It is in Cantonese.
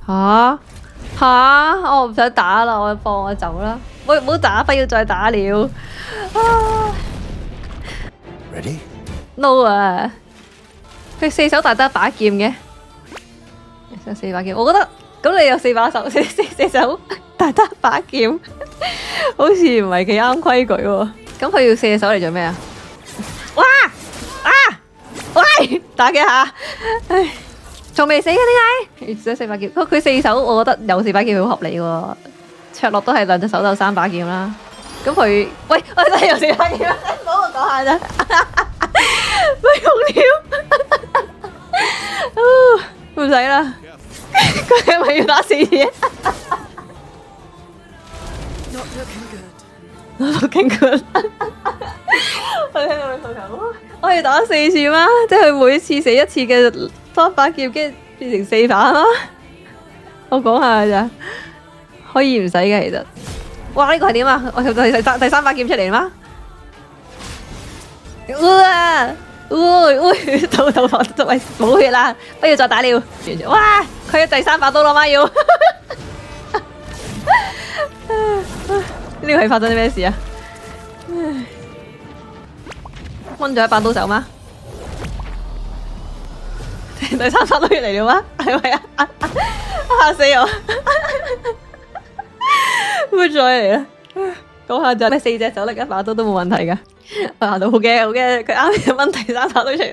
吓吓，我唔想打啦，我放我走啦。喂，唔好打，不要再打了。啊 Ready? ，no 啊！佢四手大得一把劍嘅，有四把劍，我覺得咁你有四把手，四手大得一把劍，好似唔係幾啱規矩喎。咁佢要四手嚟做咩啊？哇啊！喂，打幾下？唉，仲未死嘅點解？四把劍，佢四手，我覺得有四把劍好合理喎。卓洛都係兩隻手就三把劍啦。咁佢，喂，我真係有四把劍，唔好我講下咋？咪用了，唔使啦。佢係咪要打四次？Looking good。我聽到你訴求，我要打四次嗎？即係佢每次死一次嘅三把劍，跟住變成四把嗎？我講下咋，可以唔使嘅其實。哇！呢個係點啊？我第三把劍出嚟嗎？哇！喂，頭髮就係冇血啦，不要再打了。哇！佢第三把刀攞嗎要？呢個係發生啲咩事啊？掹咗一把刀走嗎？第三把刀嚟了嗎？係咪啊？嚇死我！唔好再嚟啦！講下就咩四隻手拎一把刀都冇問題噶。我行到好驚，佢啱啱掹第三把刀出嚟。